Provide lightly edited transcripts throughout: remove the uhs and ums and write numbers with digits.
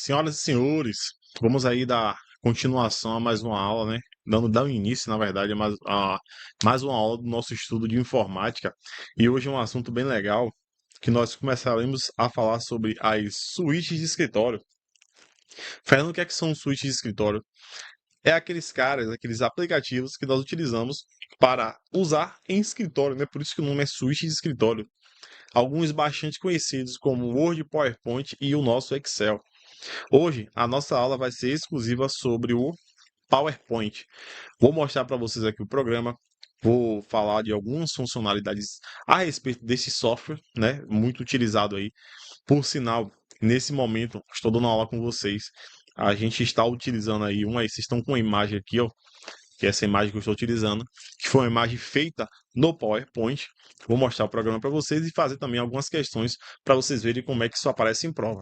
Senhoras e senhores, vamos aí dar continuação a mais uma aula, né? Dando início, na verdade, a mais uma aula do nosso estudo de informática. E hoje é um assunto bem legal, que nós começaremos a falar sobre as suítes de escritório. Fernando, o que é que são suítes de escritório? É aqueles caras, aqueles aplicativos que nós utilizamos para usar em escritório, né? Por isso que o nome é suíte de escritório. Alguns bastante conhecidos como Word, PowerPoint e o nosso Excel. Hoje, a nossa aula vai ser exclusiva sobre o PowerPoint. Vou mostrar para vocês aqui o programa, vou falar de algumas funcionalidades a respeito desse software, né, muito utilizado aí. Por sinal, nesse momento, estou dando aula com vocês. A gente está utilizando aí vocês estão com uma imagem aqui, ó, que é essa imagem que eu estou utilizando, que foi uma imagem feita no PowerPoint. Vou mostrar o programa para vocês e fazer também algumas questões para vocês verem como é que isso aparece em prova.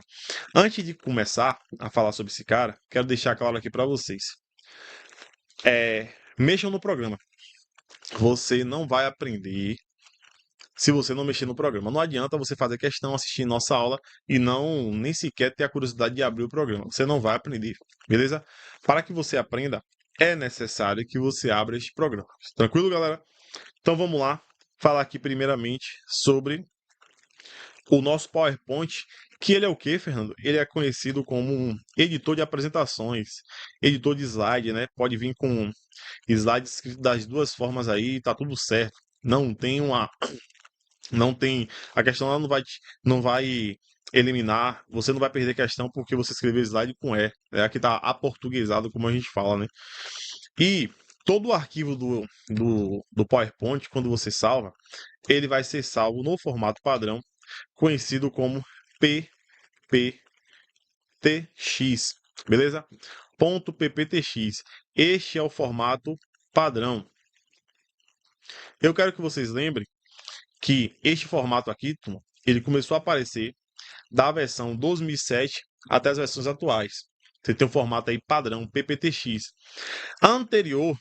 Antes de começar a falar sobre esse cara, quero deixar claro aqui para vocês. Mexam no programa. Você não vai aprender se você não mexer no programa. Não adianta você fazer questão, assistir nossa aula e não nem sequer ter a curiosidade de abrir o programa. Você não vai aprender, beleza? Para que você aprenda, é necessário que você abra este programa. Tranquilo, galera? Então vamos lá falar aqui primeiramente sobre o nosso PowerPoint, que ele é o quê, Fernando? Ele é conhecido como um editor de apresentações, editor de slide, né? Pode vir com slides escritos das duas formas aí, tá tudo certo. Não tem, a questão lá não vai eliminar, você não vai perder questão porque você escreveu slide com E. Aqui tá aportuguesado, como a gente fala, né? E todo o arquivo do PowerPoint, quando você salva, ele vai ser salvo no formato padrão, conhecido como PPTX, beleza? .pptx. Este é o formato padrão. Eu quero que vocês lembrem que este formato aqui, ele começou a aparecer da versão 2007 até as versões atuais. Você tem um formato aí padrão, PPTX. Anterior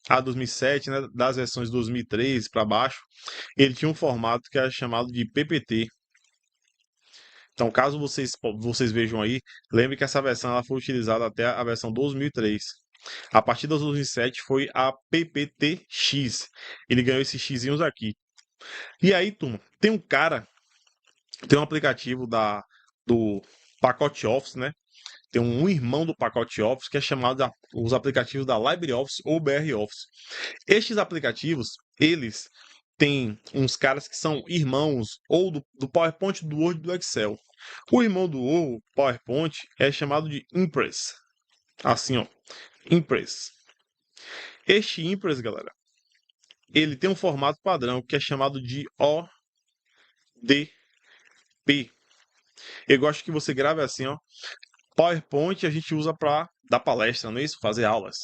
a 2007, né, das versões 2003 para baixo, ele tinha um formato que era chamado de PPT. Então, caso vocês vejam aí, lembre que essa versão ela foi utilizada até a versão 2003. A partir da 2007 foi a PPTX. Ele ganhou esses xizinhos aqui. E aí, turma, tem um aplicativo do pacote Office, né? Tem um irmão do pacote Office que é chamado os aplicativos da LibreOffice ou BR Office. Estes aplicativos, eles têm uns caras que são irmãos ou do PowerPoint, do Word e do Excel. O irmão do PowerPoint é chamado de Impress. Assim, ó, Impress. Este Impress, galera, ele tem um formato padrão que é chamado de ODP. Eu gosto que você grave assim, ó. PowerPoint a gente usa para dar palestra, não é isso? Fazer aulas.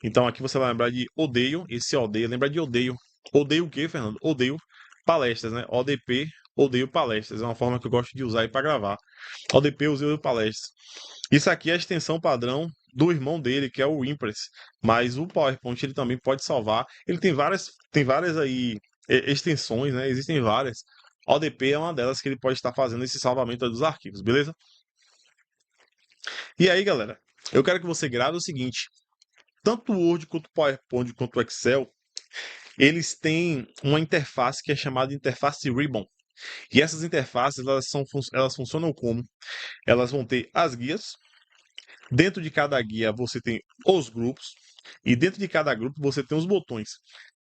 Então aqui você vai lembrar de odeio, esse odeio, lembra de odeio. Odeio o quê, Fernando? Odeio palestras, né? ODP, odeio palestras. É uma forma que eu gosto de usar aí para gravar. ODP, odeio palestras. Isso aqui é a extensão padrão do irmão dele, que é o Impress. Mas o PowerPoint ele também pode salvar. Ele tem várias aí extensões, né? Existem várias. ODP é uma delas que ele pode estar fazendo esse salvamento dos arquivos, beleza? E aí, galera, eu quero que você grave o seguinte: tanto o Word quanto o PowerPoint quanto o Excel, eles têm uma interface que é chamada de interface Ribbon. E essas interfaces, elas funcionam como? Elas vão ter as guias. Dentro de cada guia você tem os grupos. E dentro de cada grupo você tem os botões.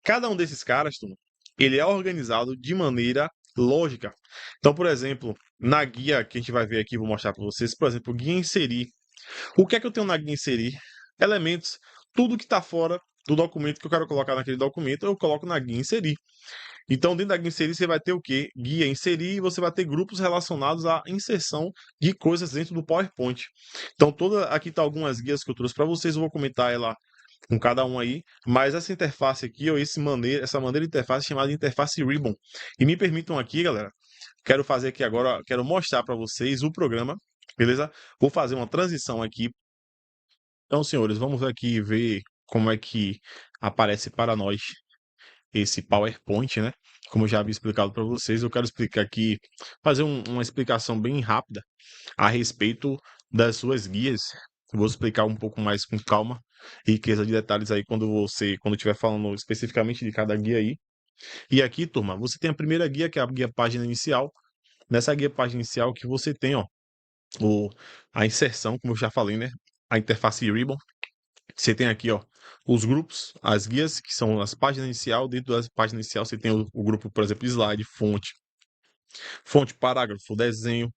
Cada um desses caras, ele é organizado de maneira lógica. Então, por exemplo, na guia que a gente vai ver aqui, vou mostrar para vocês, por exemplo, guia inserir. O que é que eu tenho na guia inserir? Elementos. Tudo que está fora do documento que eu quero colocar naquele documento, eu coloco na guia inserir. Então, dentro da guia inserir, você vai ter o quê? Guia inserir e você vai ter grupos relacionados à inserção de coisas dentro do PowerPoint. Então, aqui está algumas guias que eu trouxe para vocês, eu vou comentar ela com cada um aí, mas essa interface aqui, ou essa maneira de interface é chamada de interface Ribbon. E me permitam aqui, galera, quero fazer aqui agora, quero mostrar para vocês o programa, beleza? Vou fazer uma transição aqui. Então, senhores, vamos aqui ver como é que aparece para nós esse PowerPoint, né? Como eu já havia explicado para vocês, eu quero explicar aqui, fazer uma explicação bem rápida a respeito das suas guias. Eu vou explicar um pouco mais com calma e riqueza de detalhes aí quando estiver falando especificamente de cada guia aí. E aqui, turma, você tem a primeira guia, que é a guia página inicial. Nessa guia página inicial que você tem, ó, a inserção, como eu já falei, né? A interface Ribbon. Você tem aqui, ó, os grupos, as guias, que são as páginas inicial. Dentro das páginas inicial, você tem o grupo, por exemplo, slide, fonte, parágrafo, desenho.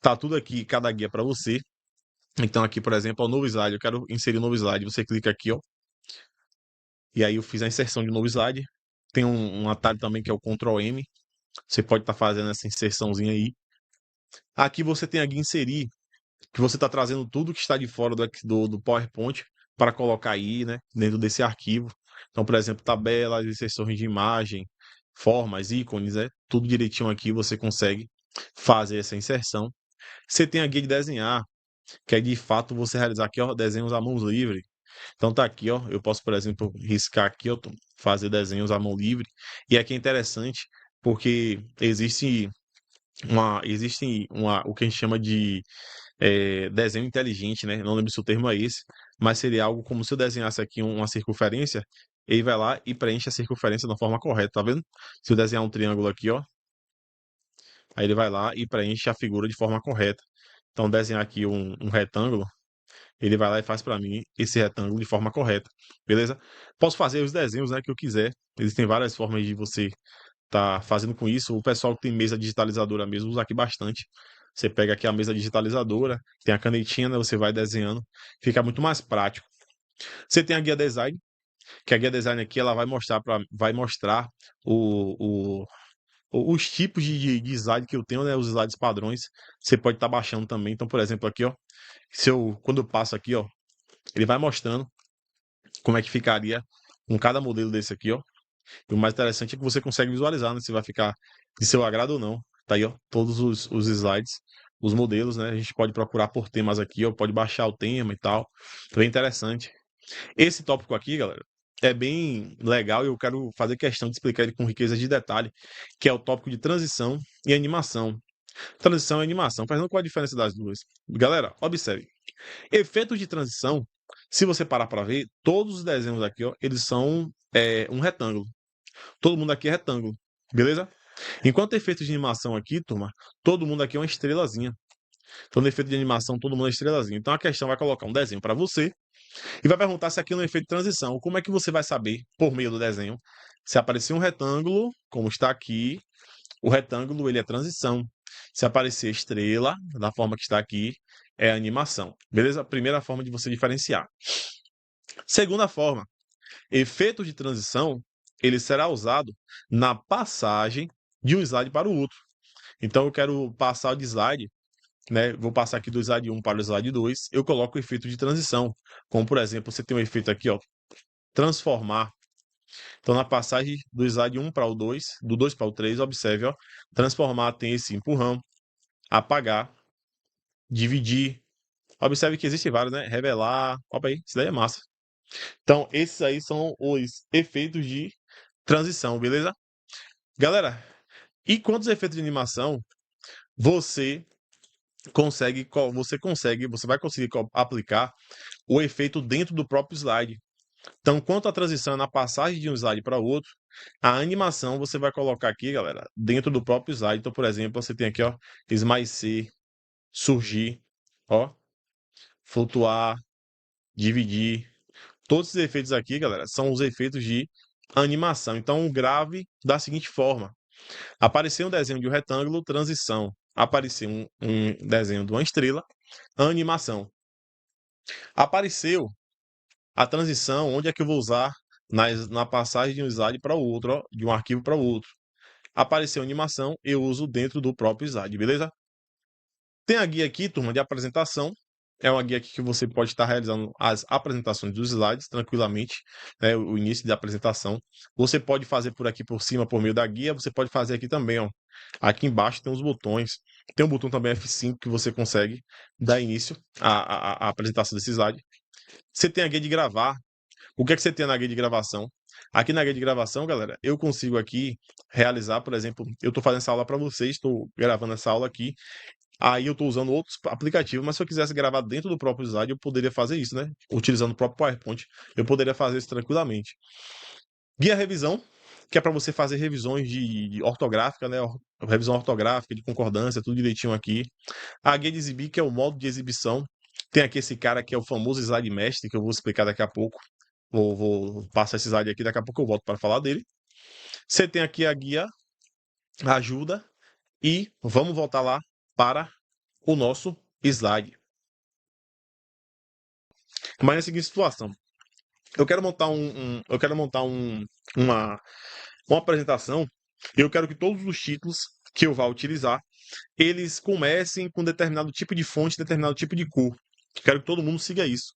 Tá tudo aqui, cada guia para você. Então, aqui, por exemplo, o novo slide. Eu quero inserir um novo slide. Você clica aqui, ó. E aí eu fiz a inserção de um novo slide. Tem um atalho também que é o Ctrl M. Você pode estar fazendo essa inserçãozinha aí. Aqui você tem a guia inserir, que você está trazendo tudo que está de fora do PowerPoint para colocar aí, né, dentro desse arquivo. Então, por exemplo, tabelas, inserções de imagem, formas, ícones, tudo direitinho aqui você consegue fazer essa inserção. Você tem a guia de desenhar, que é de fato você realizar aqui, ó, desenhos à mão livre. Então tá aqui, ó, eu posso, por exemplo, riscar aqui, ó, fazer desenhos à mão livre. E aqui é interessante porque o que a gente chama de desenho inteligente, né? Não lembro se o termo é esse, mas seria algo como se eu desenhasse aqui uma circunferência, ele vai lá e preenche a circunferência da forma correta, tá vendo? Se eu desenhar um triângulo aqui, ó, aí ele vai lá e preenche a figura de forma correta. Então, desenhar aqui um retângulo, ele vai lá e faz para mim esse retângulo de forma correta, beleza? Posso fazer os desenhos, né, que eu quiser. Existem várias formas de você tá fazendo com isso. O pessoal que tem mesa digitalizadora mesmo usa aqui bastante. Você pega aqui a mesa digitalizadora, tem a canetinha, né, você vai desenhando, fica muito mais prático. Você tem a guia design, que a guia design aqui ela vai mostrar o, os tipos de slide que eu tenho, né, os slides padrões. Você pode estar baixando também. Então, por exemplo, aqui, ó, quando eu passo aqui, ó, ele vai mostrando como é que ficaria com cada modelo desse aqui, ó. E o mais interessante é que você consegue visualizar, né, se vai ficar de seu agrado ou não. Tá aí, ó, todos os slides, os modelos, né? A gente pode procurar por temas aqui, ó, pode baixar o tema e tal. Bem interessante. Esse tópico aqui, galera, é bem legal e eu quero fazer questão de explicar ele com riqueza de detalhe, que é o tópico de transição e animação. Transição e animação, fazendo qual a diferença das duas? Galera, observe. Efeitos de transição, se você parar para ver, todos os desenhos aqui, ó, eles são um retângulo. Todo mundo aqui é retângulo, beleza? Enquanto efeito de animação aqui, turma, todo mundo aqui é uma estrelazinha. Então, no efeito de animação, todo mundo é estrelazinha. Então, a questão vai colocar um desenho para você e vai perguntar se aqui no efeito de transição, como é que você vai saber, por meio do desenho, se aparecer um retângulo, como está aqui, o retângulo ele é transição. Se aparecer estrela, da forma que está aqui, é animação. Beleza? Primeira forma de você diferenciar. Segunda forma, efeito de transição, ele será usado na passagem de um slide para o outro. Então, eu quero passar de slide, né? Vou passar aqui do slide 1 para o slide 2. Eu coloco o efeito de transição. Como, por exemplo, você tem um efeito aqui, ó, transformar. Então, na passagem do slide 1 para o 2, do 2 para o 3, observe, ó, transformar tem esse empurrão, apagar, dividir. Observe que existem vários, né? Revelar. Opa aí, isso daí é massa. Então, esses aí são os efeitos de transição, beleza? Galera, e quantos efeitos de animação você você vai conseguir aplicar o efeito dentro do próprio slide. Então, quanto à transição na passagem de um slide para outro, a animação você vai colocar aqui, galera, dentro do próprio slide. Então, por exemplo, você tem aqui, ó, esmaecer, surgir, ó, flutuar, dividir. Todos esses efeitos aqui, galera, são os efeitos de animação. Então, grave da seguinte forma: apareceu um desenho de um retângulo, transição. Apareceu um desenho de uma estrela, animação. Apareceu a transição, onde é que eu vou usar na passagem de um slide para o outro, ó, de um arquivo para o outro. Apareceu animação, eu uso dentro do próprio slide, beleza? Tem a guia aqui, turma, de apresentação. É uma guia aqui que você pode estar realizando as apresentações dos slides tranquilamente, né, o início da apresentação. Você pode fazer por aqui por cima, por meio da guia. Você pode fazer aqui também, ó. Aqui embaixo tem os botões. Tem um botão também F5 que você consegue dar início à apresentação desse slide. Você tem a guia de gravar. O que é que você tem na guia de gravação? Aqui na guia de gravação, galera, eu consigo aqui realizar, por exemplo, eu estou fazendo essa aula para vocês, estou gravando essa aula aqui, Aí eu estou usando outros aplicativos, mas se eu quisesse gravar dentro do próprio slide, eu poderia fazer isso, né? Utilizando o próprio PowerPoint, eu poderia fazer isso tranquilamente. Guia revisão, que é para você fazer revisões de ortográfica, né? Revisão ortográfica, de concordância, tudo direitinho aqui. A guia de exibir, que é o modo de exibição. Tem aqui esse cara que é o famoso slide mestre, que eu vou explicar daqui a pouco. Vou passar esse slide aqui, daqui a pouco eu volto para falar dele. Você tem aqui a guia ajuda e vamos voltar lá para o nosso slide. Mas é a seguinte situação. Eu quero montar uma apresentação e eu quero que todos os títulos que eu vá utilizar, eles comecem com determinado tipo de fonte, determinado tipo de cor. Quero que todo mundo siga isso.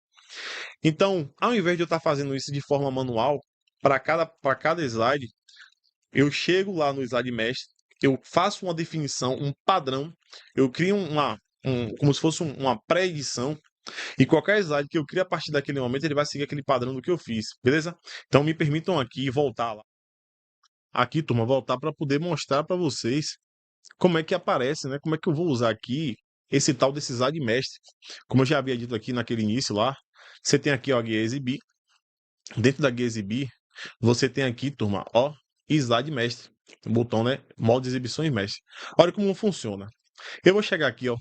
Então, ao invés de eu estar fazendo isso de forma manual, para cada slide, eu chego lá no slide mestre, eu faço uma definição, um padrão, eu crio como se fosse uma pré-edição, e qualquer slide que eu crie a partir daquele momento, ele vai seguir aquele padrão do que eu fiz, beleza? Então me permitam aqui voltar lá. Aqui, turma, voltar para poder mostrar para vocês como é que aparece, né? Como é que eu vou usar aqui esse tal desse slide mestre. Como eu já havia dito aqui naquele início lá, você tem aqui ó, a guia exibir. Dentro da guia exibir, você tem aqui, turma, ó, slide mestre. O botão, né? Modo de exibições mestre. Olha como funciona. Eu vou chegar aqui, ó,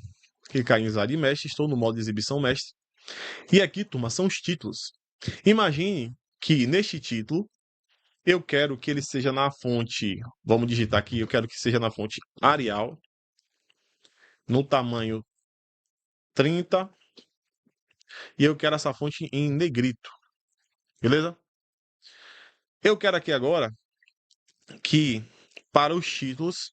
clicar em slide mestre, estou no modo de exibição mestre. E aqui, turma, são os títulos. Imagine que neste título eu quero que ele seja na fonte, vamos digitar aqui, eu quero que seja na fonte Arial, no tamanho 30, e eu quero essa fonte em negrito, beleza? Eu quero aqui agora que para os títulos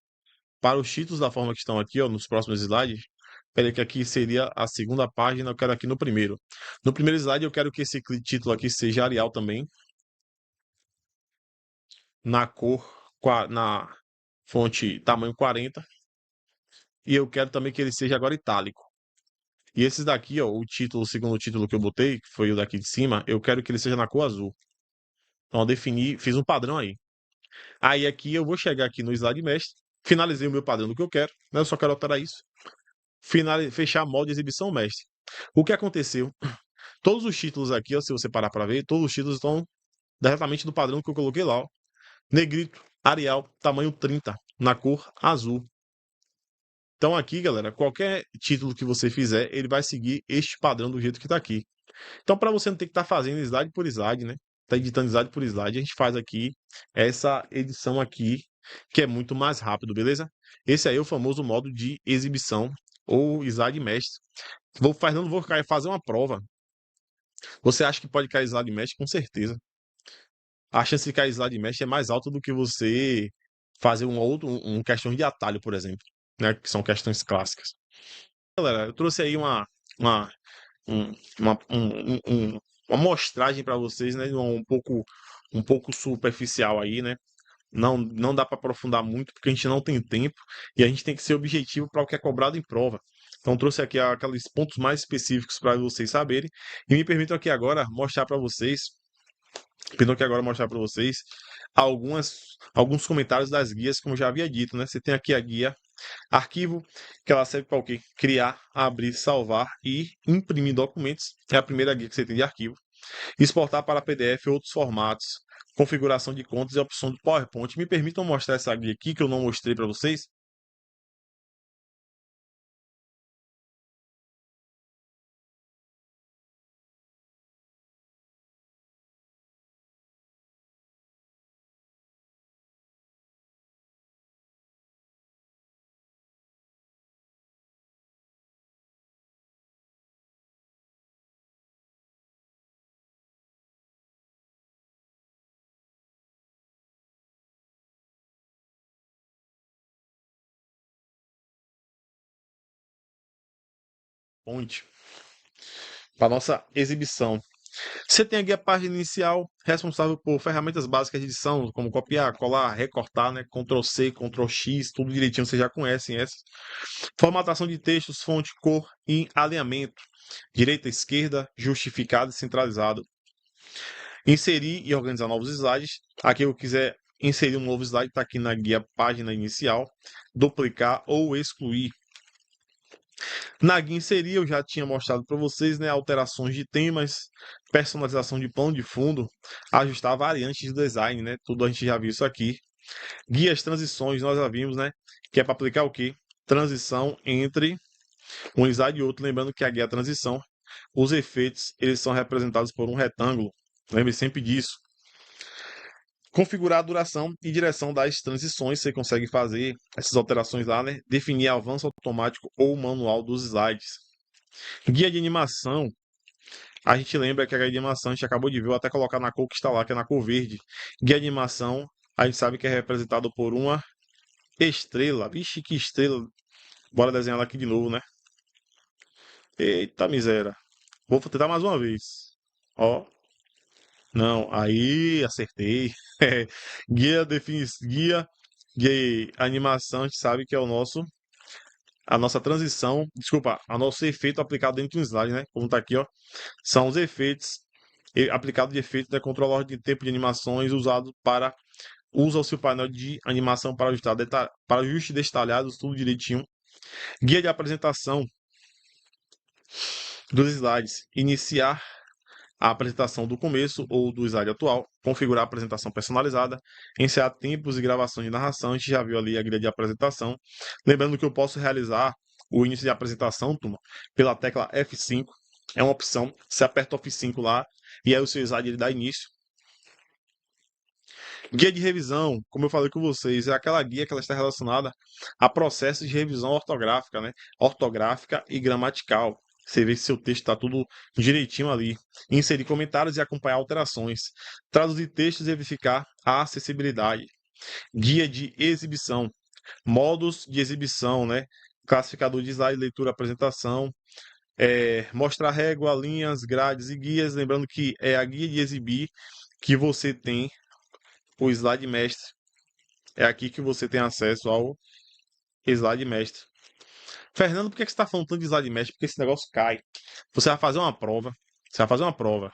da forma que estão aqui, ó, nos próximos slides, peraí que aqui seria a segunda página, eu quero aqui no primeiro. No primeiro slide eu quero que esse título aqui seja Arial também, na cor, na fonte tamanho 40, e eu quero também que ele seja agora itálico. E esses daqui, ó, o segundo título que eu botei, que foi o daqui de cima, eu quero que ele seja na cor azul. Então, eu defini, fiz um padrão aí. Aí aqui eu vou chegar aqui no slide mestre, finalizei o meu padrão do que eu quero, né? Eu só quero alterar isso. Fechar modo de exibição mestre. O que aconteceu? Todos os títulos aqui, ó, se você parar para ver, todos os títulos estão diretamente do padrão que eu coloquei lá, ó. Negrito, Arial, tamanho 30, na cor azul. Então aqui, galera, qualquer título que você fizer, ele vai seguir este padrão do jeito que está aqui. Então, para você não ter que estar fazendo slide por slide, né? Tá editando slide por slide, a gente faz aqui essa edição aqui, que é muito mais rápido, beleza? Esse aí é o famoso modo de exibição ou slide mestre. Fernando, vou fazer uma prova. Você acha que pode cair slide mestre? Com certeza. A chance de cair slide mestre é mais alta do que você fazer questão de atalho, por exemplo, né? Que são questões clássicas. Galera, eu trouxe aí uma, um- uma amostragem para vocês, né? Um pouco superficial aí, né? Não dá para aprofundar muito porque a gente não tem tempo e a gente tem que ser objetivo para o que é cobrado em prova. Então trouxe aqui aqueles pontos mais específicos para vocês saberem e me permitam aqui agora mostrar para vocês, alguns comentários das guias, como já havia dito, né? Você tem aqui a guia arquivo, que ela serve para o quê? Criar, abrir, salvar e imprimir documentos. É a primeira guia que você tem de arquivo. Exportar para PDF e outros formatos. Configuração de contas e opção do PowerPoint. Me permitam mostrar essa guia aqui que eu não mostrei para vocês. Ponte para nossa exibição. Você tem aqui a página inicial, responsável por ferramentas básicas de edição, como copiar, colar, recortar, né? Ctrl C, Ctrl X, tudo direitinho, vocês já conhecem essas. Formatação de textos, fonte, cor e alinhamento. Direita, esquerda, justificado e centralizado. Inserir e organizar novos slides. Aqui eu quiser inserir um novo slide, está aqui na guia página inicial. Duplicar ou excluir. Na guia inserir, eu já tinha mostrado para vocês, né, alterações de temas, personalização de plano de fundo, ajustar variantes de design, né? Tudo a gente já viu isso aqui. Guias, transições, nós já vimos, né? Que é para aplicar o quê? Transição entre um slide e outro. Lembrando que a guia transição, os efeitos, eles são representados por um retângulo. Lembre sempre disso. Configurar a duração e direção das transições, você consegue fazer essas alterações lá, né? Definir avanço automático ou manual dos slides. Guia de animação, a gente lembra que a guia de animação a gente acabou de ver, vou até colocar na cor que está lá, que é na cor verde. Guia de animação, a gente sabe que é representado por uma estrela. Vixe, que estrela. Bora desenhar ela aqui de novo, né? Eita miséria. Vou tentar mais uma vez. Ó. Não, aí acertei. Guia, guia de animação, a gente sabe que é a nossa transição, desculpa, a nosso efeito aplicado dentro do slide, né? Como tá aqui, ó. São os efeitos, aplicado de efeitos, né? Controlador de tempo de animações usado para, usa o seu painel de animação para ajustar, para ajustes detalhados, tudo direitinho. Guia de apresentação dos slides. Iniciar a apresentação do começo ou do slide atual, configurar a apresentação personalizada, encerrar tempos e gravações de narração. A gente já viu ali a guia de apresentação. Lembrando que eu posso realizar o início de apresentação, turma, pela tecla F5. É uma opção. Você aperta o F5 lá e aí o seu slide ele dá início. Guia de revisão, como eu falei com vocês, é aquela guia que ela está relacionada a processos de revisão ortográfica, né? Ortográfica e gramatical. Você vê se seu texto está tudo direitinho ali. Inserir comentários e acompanhar alterações. Traduzir textos e verificar a acessibilidade. Guia de exibição. Modos de exibição, né? Classificador de slide, leitura, apresentação. Mostrar régua, linhas, grades e guias. Lembrando que é a guia de exibir que você tem o slide mestre. É aqui que você tem acesso ao slide mestre. Fernando, por que você está falando tanto de slide mestre? Porque esse negócio cai. Você vai fazer uma prova. Você vai fazer uma prova.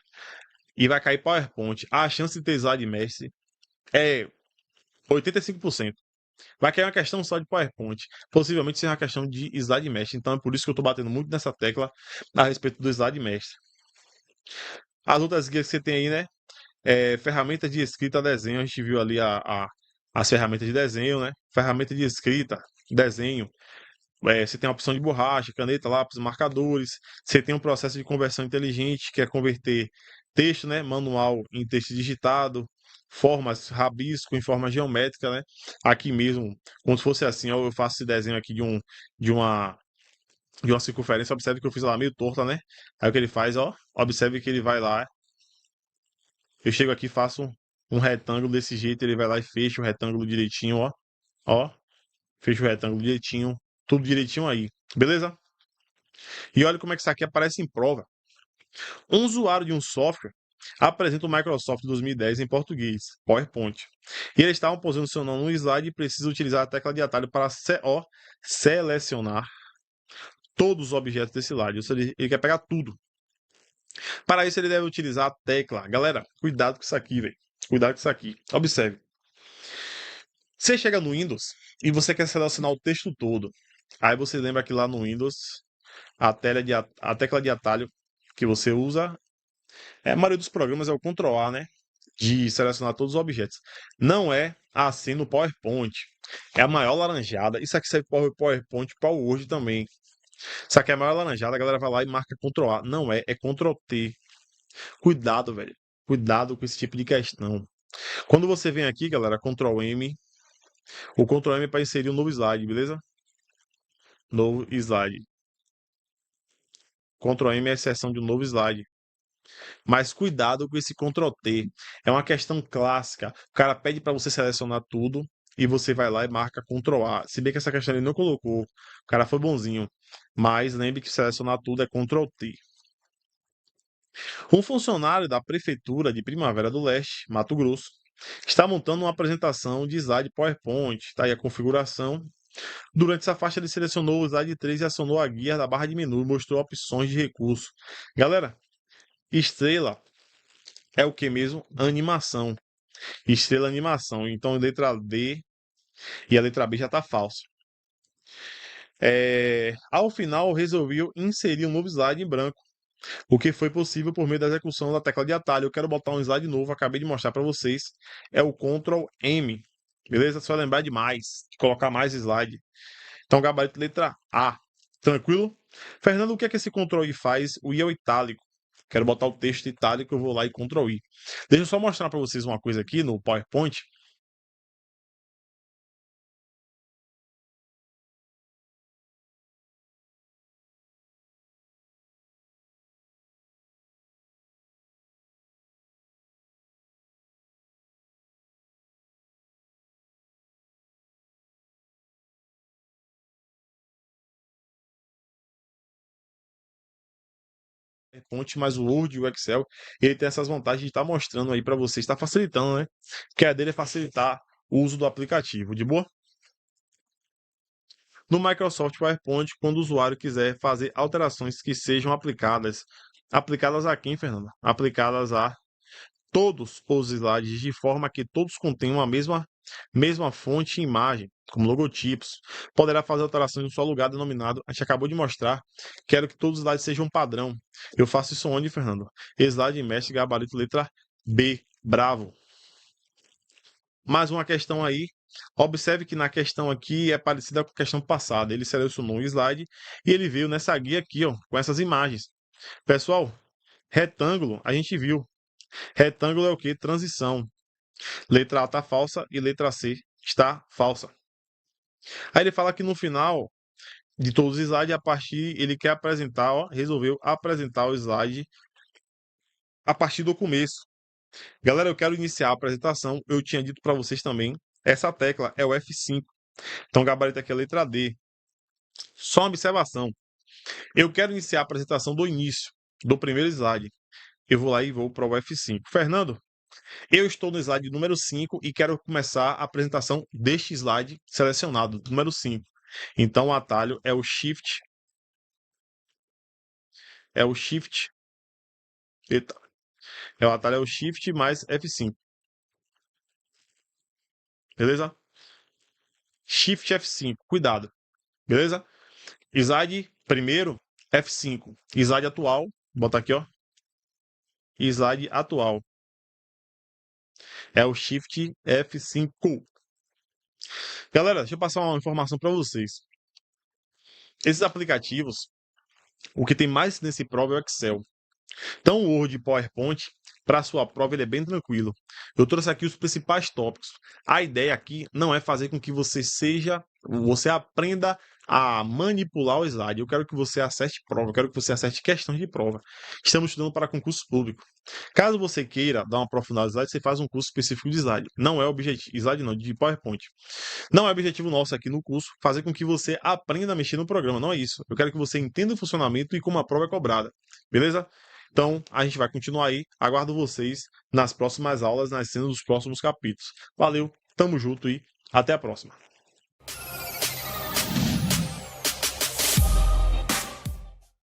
E vai cair PowerPoint. A chance de ter slide mestre é 85%. Vai cair uma questão só de PowerPoint. Possivelmente seja uma questão de slide mestre. Então é por isso que eu estou batendo muito nessa tecla a respeito do slide mestre. As outras guias que você tem aí, né? Ferramentas de escrita, desenho. A gente viu ali as ferramentas de desenho, né? Ferramenta de escrita, desenho. Você tem a opção de borracha, caneta, lápis, marcadores. Você tem um processo de conversão inteligente, que é converter texto, né, manual em texto digitado, formas, rabisco em forma geométrica, né? Aqui mesmo, como se fosse assim, ó, eu faço esse desenho aqui de uma de uma circunferência. Observe que eu fiz lá meio torta, né? Aí o que ele faz, ó, observe que ele vai lá. Eu chego aqui, faço um retângulo desse jeito, ele vai lá e fecha o retângulo direitinho, ó. Ó, fecha o retângulo direitinho, tudo direitinho aí. Beleza? E olha como é que isso aqui aparece em prova. Um usuário de um software apresenta o Microsoft 2010 em português, PowerPoint. E eles estavam posicionando um slide e precisa utilizar a tecla de atalho para selecionar todos os objetos desse slide. Ou seja, ele quer pegar tudo. Para isso, ele deve utilizar a tecla. Galera, cuidado com isso aqui, velho. Cuidado com isso aqui. Observe. Você chega no Windows e você quer selecionar o texto todo. Aí você lembra que lá no Windows, a tecla de atalho que você usa, a maioria dos programas é o Ctrl A, né? De selecionar todos os objetos. Não é assim no PowerPoint. É a maior laranjada. Isso aqui serve para o PowerPoint para o Word também. Isso aqui é a maior laranjada, a galera vai lá e marca Ctrl A. Não é, é Ctrl T. Cuidado, velho. Cuidado com esse tipo de questão. Quando você vem aqui, galera, Ctrl M. O Ctrl M é para inserir um novo slide, beleza? Novo slide. Ctrl M é a inserção de um novo slide. Mas cuidado com esse Ctrl T. É uma questão clássica. O cara pede para você selecionar tudo e você vai lá e marca Ctrl A. Se bem que essa questão ele não colocou. O cara foi bonzinho. Mas lembre que selecionar tudo é Ctrl T. Um funcionário da Prefeitura de Primavera do Leste, Mato Grosso, está montando uma apresentação de slide PowerPoint. Está aí a configuração. Durante essa faixa, ele selecionou o slide 3 e acionou a guia da barra de menu e mostrou opções de recurso. Galera, estrela é o que mesmo? Animação. Estrela animação. Então, a letra D e a letra B já está falsa. Ao final, resolvi inserir um novo slide em branco, o que foi possível por meio da execução da tecla de atalho. Eu quero botar um slide novo, acabei de mostrar para vocês, é o Ctrl M, beleza? Só lembrar de mais, de colocar mais slide. Então, gabarito letra A, tranquilo? Fernando, o que é que esse Ctrl I faz? O I é o itálico. Quero botar o texto itálico, eu vou lá e Ctrl I. Deixa eu só mostrar para vocês uma coisa aqui no PowerPoint. PowerPoint, mas o Word e o Excel, ele tem essas vantagens de estar mostrando aí para vocês, está facilitando, né? Que a dele é facilitar o uso do aplicativo, de boa? No Microsoft PowerPoint, quando o usuário quiser fazer alterações que sejam aplicadas a quem, Fernanda? Aplicadas a todos os slides de forma que todos contenham a mesma fonte e imagem, como logotipos. Poderá fazer alterações no seu lugar denominado. A gente acabou de mostrar. Quero que todos os slides sejam padrão. Eu faço isso onde, Fernando? Slide mestre, gabarito, letra B. Bravo. Mais uma questão aí. Observe que na questão aqui é parecida com a questão passada. Ele selecionou um slide e ele veio nessa guia aqui, ó, com essas imagens. Pessoal, retângulo, a gente viu. Retângulo é o que? Transição. Letra A está falsa e letra C está falsa. Aí ele fala que no final de todos os slides, a partir, ele quer apresentar, ó, resolveu apresentar o slide a partir do começo. Galera, eu quero iniciar a apresentação. Eu tinha dito para vocês também, essa tecla é o F5. Então, o gabarito aqui é a letra D. Só uma observação. Eu quero iniciar a apresentação do início, do primeiro slide. Eu vou lá e vou para o F5. Fernando, eu estou no slide número 5 e quero começar a apresentação deste slide selecionado, número 5. Então, o atalho é o Shift. Eita, o atalho é o Shift mais F5. Beleza? Shift F5, cuidado. Beleza? Slide primeiro, F5. Slide atual, bota aqui, ó. Slide atual. É o Shift F5. Galera, deixa eu passar uma informação para vocês. Esses aplicativos, o que tem mais nesse prova é o Excel. Então, o Word e PowerPoint, para a sua prova, ele é bem tranquilo. Eu trouxe aqui os principais tópicos. A ideia aqui não é fazer com que você aprenda a manipular o slide. Eu quero que você acerte prova, eu quero que você acerte questões de prova. Estamos estudando para concurso público. Caso você queira dar uma aprofundada no slide, você faz um curso específico de slide. Não é objetivo, slide não, de PowerPoint. Não é objetivo nosso aqui no curso fazer com que você aprenda a mexer no programa, não é isso. Eu quero que você entenda o funcionamento e como a prova é cobrada. Beleza? Então, a gente vai continuar aí. Aguardo vocês nas próximas aulas, nas cenas dos próximos capítulos. Valeu, tamo junto e até a próxima.